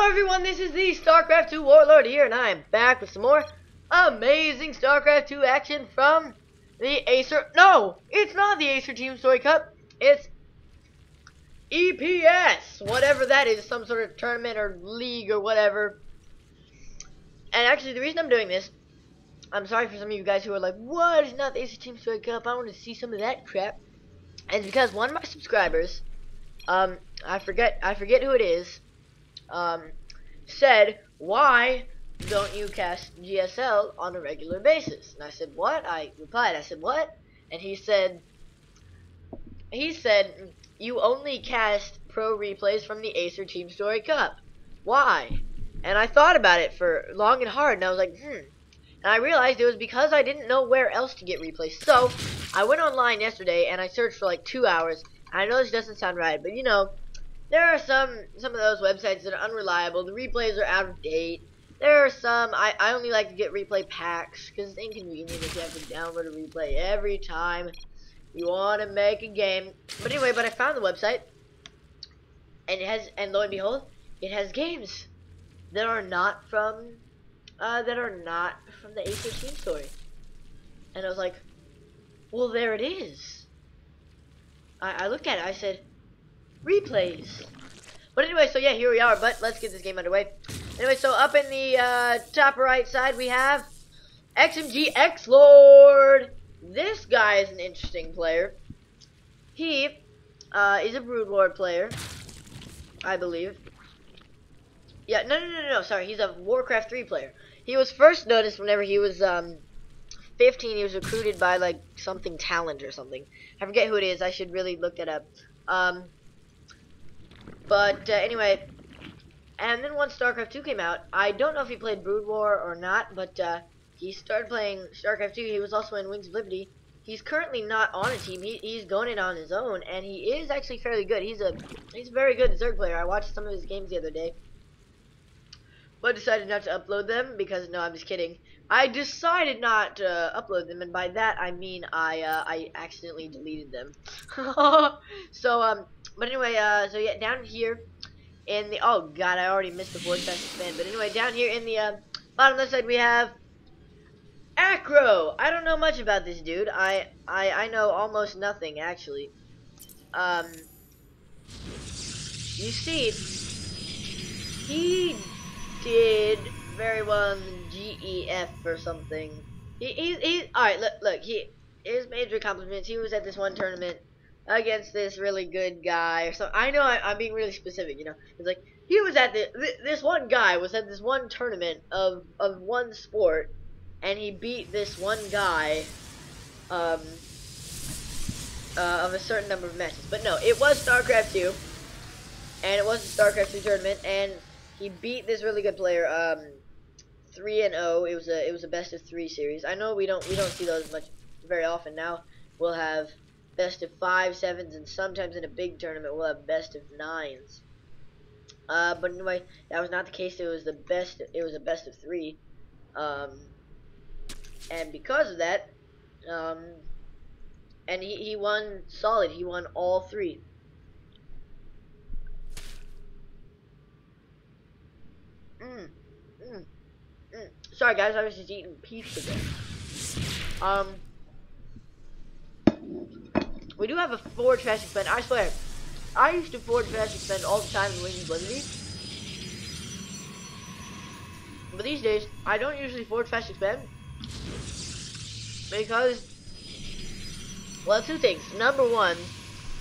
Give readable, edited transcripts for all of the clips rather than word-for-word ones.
Hello everyone, this is the Starcraft 2 Warlord here, and I am back with some more amazing Starcraft 2 action from the Acer. No, it's not the Acer Team Story Cup. It's EPS, whatever that is, some sort of tournament or league or whatever. And actually, the reason I'm doing this, I'm sorry for some of you guys who are like, what is not the Acer Team Story Cup? I want to see some of that crap. And it's because one of my subscribers, I forget who it is, said, why don't you cast GSL on a regular basis? And I said, what? I replied, I said, what? And he said, you only cast pro replays from the Acer Team Story Cup. Why? And I thought about it for long and hard, and I was like, And I realized it was because I didn't know where else to get replays. So, I went online yesterday, and I searched for like 2 hours. And I know this doesn't sound right, but you know, there are some of those websites that are unreliable. The replays are out of date. There are some, I only like to get replay packs, because it's inconvenient if you have to download a replay every time you want to make a game. But anyway, I found the website, and and lo and behold, it has games that are not from the Acer Team Story. And I was like, well, there it is. I looked at it, I said, replays. But anyway, so yeah, here we are, but let's get this game underway. Anyway, so up in the top right side, we have XMG Xlord. This guy is an interesting player. He is a Brood Lord player, I believe. Yeah, no, sorry, he's a Warcraft 3 player. He was first noticed whenever he was 15. He was recruited by like something talent or something. I forget who it is. I should really look that up. Anyway, and then once Starcraft 2 came out, I don't know if he played Brood War or not, but he started playing Starcraft 2. He was also in Wings of Liberty. He's currently not on a team. He's going it on his own, and he is actually fairly good. He's a very good Zerg player. I watched some of his games the other day, but decided not to upload them because, no, I'm just kidding. I decided not to upload them, and by that I mean I accidentally deleted them. But anyway, so yeah, down here in the, oh god, I already missed the voice expand. But anyway, down here in the bottom left side we have AcRo. I don't know much about this dude. I know almost nothing actually. You see, he did very well in the GEF or something. He alright, look, his major accomplishments, he was at this one tournament against this really good guy or something. I know I'm being really specific, you know. It's like, he was at this one guy was at this one tournament of one sport, and he beat this one guy of a certain number of matches. But no, it was Starcraft 2, and it was the Starcraft 2 tournament, and he beat this really good player, 3-0. It was a best of 3 series. I know we don't see those very often now. We'll have best of 5, 7s, and sometimes in a big tournament we'll have best of 9s. But anyway, that was not the case. It was a best of 3. And because of that, and he won solid. He won all 3. Sorry guys, I was just eating pizza there. We do have a forward fast expend. I swear, I used to forward fast expend all the time in Wings of Liberty. But these days, I don't usually forward fast expend. Because, well, 2 things. Number 1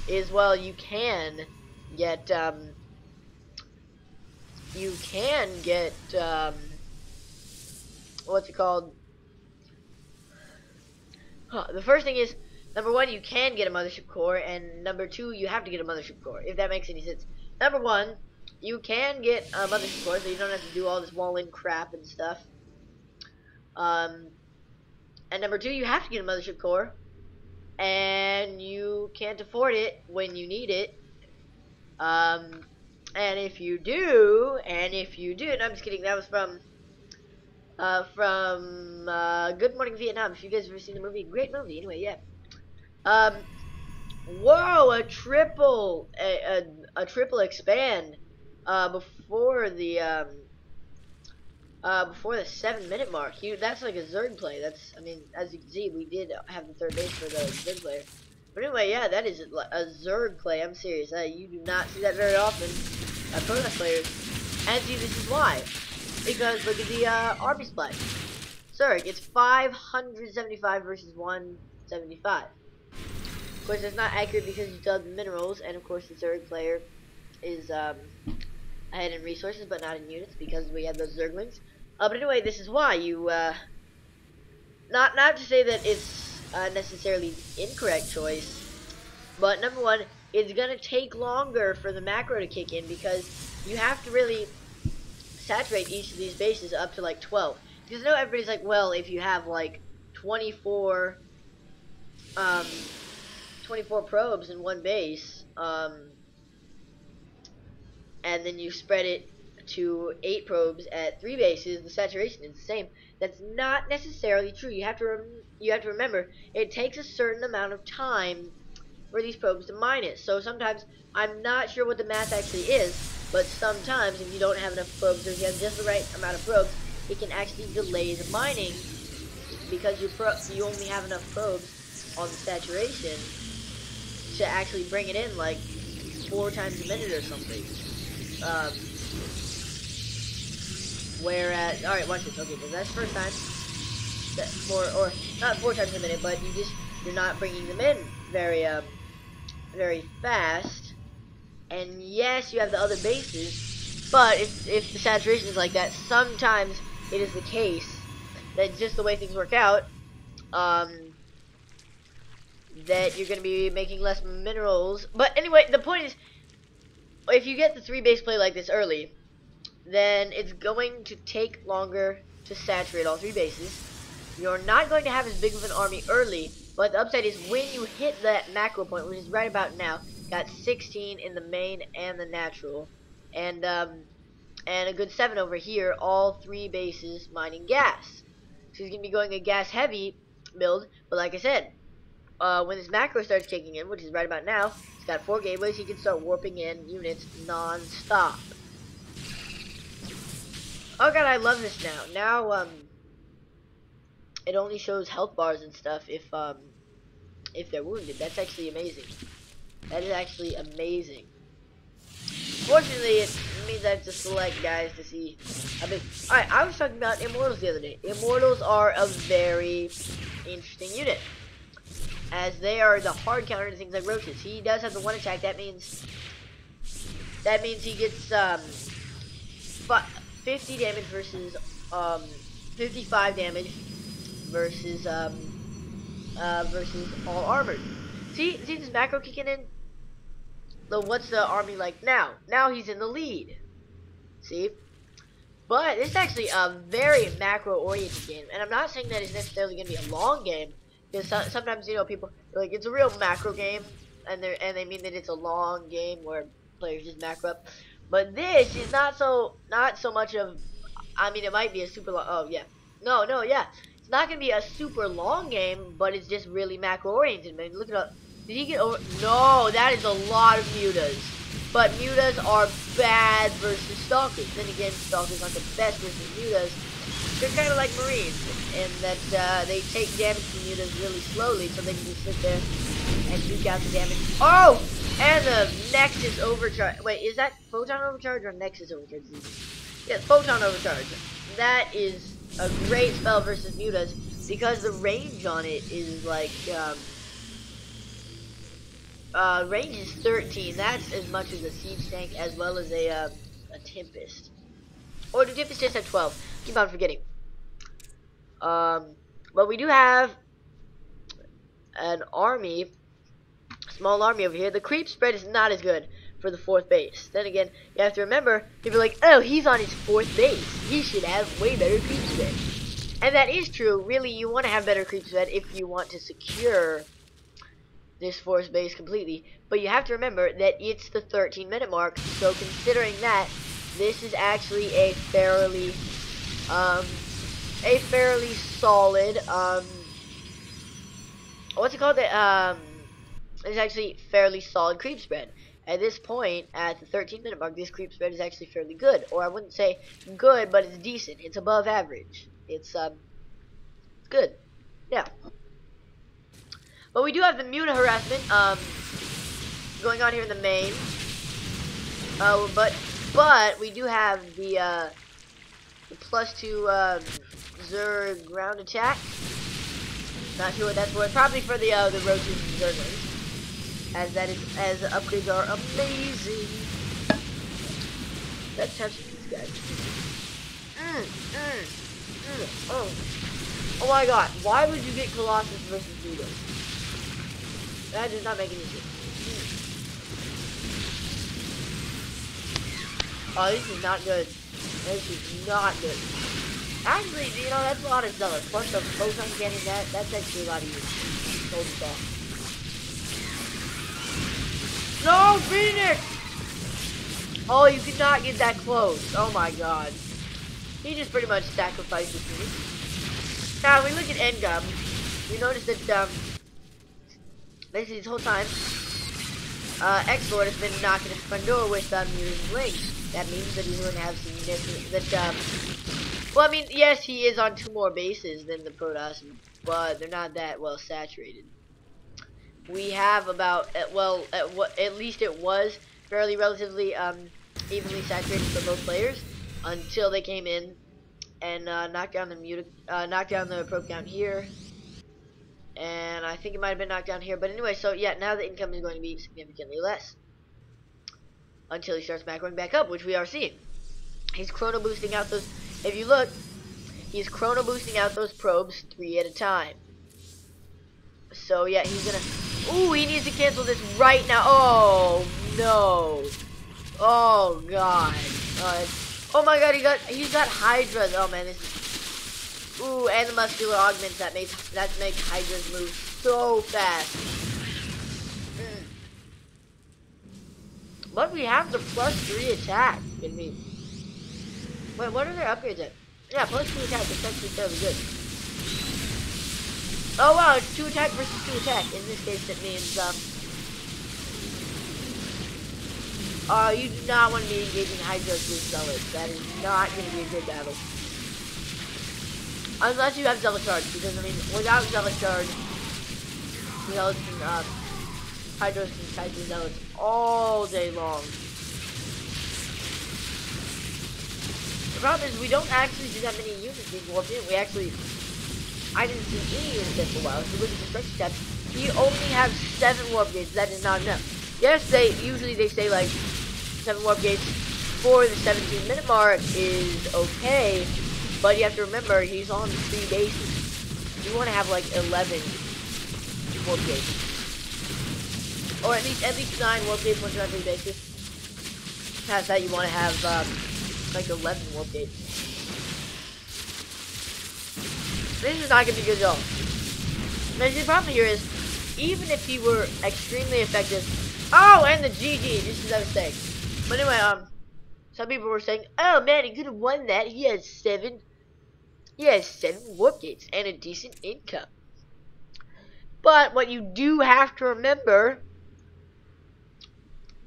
is, well, you can get, what's it called? The first thing is, number 1, you can get a mothership core, and number 2, you have to get a mothership core, if that makes any sense. Number 1, you can get a mothership core, so you don't have to do all this wall-in crap and stuff. And number 2, you have to get a mothership core, and you can't afford it when you need it. And if you do, no, I'm just kidding, that was from Good Morning Vietnam. If you guys have ever seen the movie, great movie. Anyway, yeah. Whoa, a triple expand. before the 7-minute mark. That's like a Zerg play. That's, I mean, as you can see, we did have the third base for the Zerg player. But anyway, yeah, that is a Zerg play. I'm serious. You do not see that very often by Protoss players. And see, this is why. Because look at the army split. Zerg, it's 575 versus 175. Of course, that's not accurate because you dug minerals, and of course, the Zerg player is ahead in resources, but not in units because we have those Zerglings. But anyway, this is why you not to say that it's necessarily incorrect choice, but number one, it's gonna take longer for the macro to kick in because you have to really saturate each of these bases up to like 12. Because I know everybody's like, well, if you have like 24 probes in one base, and then you spread it to 8 probes at 3 bases, the saturation is the same. That's not necessarily true. You have to remember it takes a certain amount of time for these probes to mine it. So sometimes, I'm not sure what the math actually is, but sometimes if you don't have enough probes, or if you have just the right amount of probes, it can actually delay the mining because you only have enough probes on the saturation to actually bring it in like 4 times a minute or something. Whereas, alright, watch this. Okay, so that's the first time. Or not 4 times a minute, but you're not bringing them in very fast. And yes, you have the other bases, but if the saturation is like that, sometimes it is the case that just the way things work out, that you're going to be making less minerals. But anyway, the point is, if you get the 3 base play like this early, then it's going to take longer to saturate all 3 bases. You're not going to have as big of an army early, but the upside is when you hit that macro point, which is right about now, got 16 in the main and the natural, and a good 7 over here, all 3 bases mining gas. So he's going to be going a gas heavy build, but like I said, when this macro starts kicking in, which is right about now, he's got 4 gateways, he can start warping in units non-stop. Oh god, I love this now. Now, it only shows health bars and stuff if they're wounded. That's actually amazing. That is actually amazing. Fortunately, it means I have to select guys to see how big. Alright, I was talking about Immortals the other day. Immortals are a very interesting unit, as they are the hard counter to things like roaches. He does have the 1 attack. That means he gets 50 damage versus 55 damage versus all armored. See this macro kicking in? So what's the army like now? Now he's in the lead. See? But this is actually a very macro-oriented game, and I'm not saying that it's necessarily going to be a long game, because sometimes, you know, people are like, it's a real macro game, and they mean that it's a long game where players just macro up. But this is not so much of, I mean, it might be a super long, oh yeah, no, yeah, it's not going to be a super long game, but it's just really macro-oriented, man. Look at, did he get over, no, that is a lot of mutas, but mutas are bad versus stalkers. Then again, stalkers aren't the best versus mutas. They're kind of like marines, in that they take damage from mutas really slowly, so they can just sit there and juke out the damage. Oh! And the Nexus Overcharge. Wait, is that Photon Overcharge or Nexus Overcharge? Yeah, Photon Overcharge. That is a great spell versus mutas, because the range on it is like, range is 13. That's as much as a siege tank, as well as a Tempest. Or do Tempest just have 12? Keep on forgetting. But we do have an army, small army over here. The creep spread is not as good for the 4th base. Then again, you have to remember, people are like, oh, he's on his 4th base. He should have way better creep spread. And that is true. Really, you want to have better creep spread if you want to secure this 4th base completely. But you have to remember that it's the 13-minute mark. So considering that, this is actually a fairly solid, what's it called? It's actually fairly solid creep spread. at this point, at the 13-minute mark, this creep spread is actually fairly good. Or I wouldn't say good, but it's decent. It's above average. It's good. Yeah. But we do have the Muta harassment going on here in the main. But we do have the +2 Zerg ground attack. Not sure what that's for. It's probably for the Roaches and Zerglings. As upgrades are amazing. Let's have some of these guys. Oh my god, why would you get Colossus versus Vito? That does not make any sense. Oh, this is not good. This is not good. Actually, you know, that's a lot of Zealot. Plus the Photon getting that's actually a lot of use. Gold stuff. No, Phoenix! Oh, you could not get that close. Oh my god. He just pretty much sacrificed the Phoenix. Now, when we look at Endgum, we notice that, basically this whole time, Xlord has been knocking at the front door with, Mutants and Lynx. That means that he's going to have significant, well, I mean, yes, he is on 2 more bases than the Protoss, but they're not that well saturated. We have about, at least it was fairly relatively evenly saturated for both players until they came in and knocked down the probe count here, and I think it might have been knocked down here. But anyway, so yeah, now the income is going to be significantly less until he starts macroing back up, which we are seeing. He's chrono boosting out those. If you look, he's chrono boosting out those probes 3 at a time. So yeah, he's gonna. Ooh, he needs to cancel this right now. Oh no! Oh god! Oh my god, he's got Hydras. Oh man, this is. Ooh, and the muscular augments that make Hydras move so fast. But we have the +3 attack. I mean, wait, what are their upgrades at? Yeah, +2 attack. That's actually fairly good. Oh wow, it's 2 attack versus 2 attack. In this case, it means you do not want to be engaging Hydras with Zealots. That is not going to be a good battle. Unless you have Zealot Charge, because I mean, without Zealot Charge, Zealots can, Hydras can kite the Zealots all day long. The problem is we don't actually see that many units being warped in. I didn't see any units there for a while. If you look at the structure steps, he only has 7 warp gates. That is not enough. Yes, they say like 7 warp gates for the 17-minute mark is okay, but you have to remember he's on 3 bases. You want to have like 11 warp gates, or at least 9 warp gates once you're on 3 bases. Past that, you want to have like 11 warp gates. This is not going to be good at all. Now, the problem here is, even if he were extremely effective... Oh, and the GG, just as I was saying. But anyway, some people were saying, oh man, he could have won that. He has 7 warp gates and a decent income. But what you do have to remember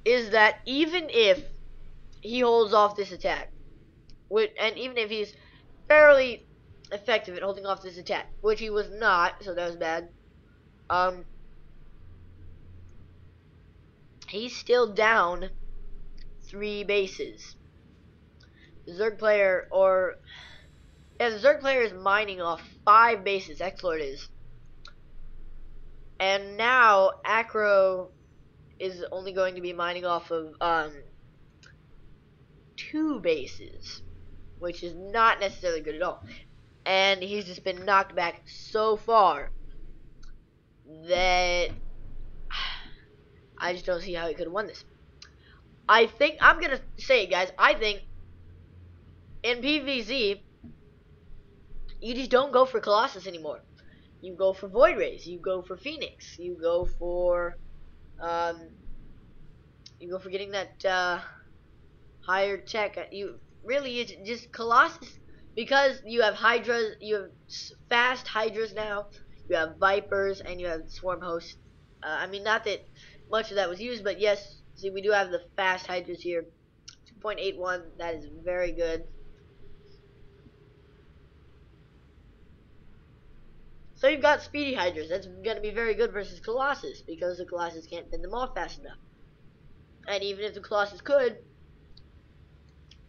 is that even if he holds off this attack, and even if he's fairly effective at holding off this attack, which he was not, so that was bad. He's still down 3 bases. The Zerg player, the Zerg player is mining off 5 bases. Xlord is, and now AcRo is only going to be mining off of 2 bases, which is not necessarily good at all. And he's just been knocked back so far that I just don't see how he could have won this. I think, I'm going to say it, guys, I think in PvZ, you just don't go for Colossus anymore. You go for Void Rays, you go for Phoenix, you go for getting that higher tech. It's just Colossus. Because you have Hydras, you have fast Hydras now, you have Vipers, and you have Swarm Hosts. I mean, not that much of that was used, but yes, See, we do have the fast Hydras here. 2.81, that is very good. So you've got speedy Hydras. That's going to be very good versus Colossus, because the Colossus can't fend them off fast enough. And even if the Colossus could,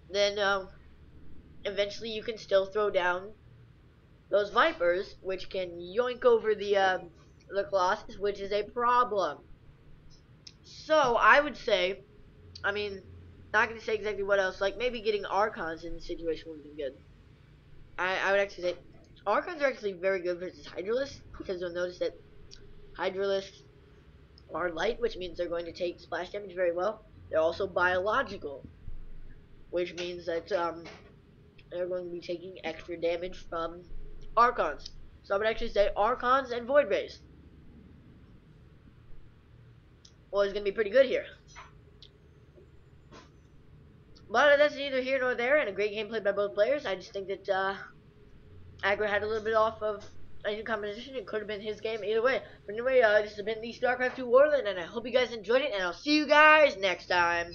then eventually you can still throw down those Vipers, which can yoink over the Colossus, which is a problem. So I would say, I mean, not going to say exactly what else, like maybe getting Archons in the situation would be good. I would actually say Archons are actually very good versus Hydralisks, because you'll notice that Hydralisks are light, which means they're going to take splash damage very well. They're also biological, which means that they're going to be taking extra damage from Archons. So I would actually say Archons and Void Rays. Well, it's going to be pretty good here. But that's neither here nor there, and a great game played by both players. I just think that AcRo had a little bit off of a new competition. It could have been his game either way. But anyway, this has been the Starcraft 2 Warland, and I hope you guys enjoyed it, and I'll see you guys next time.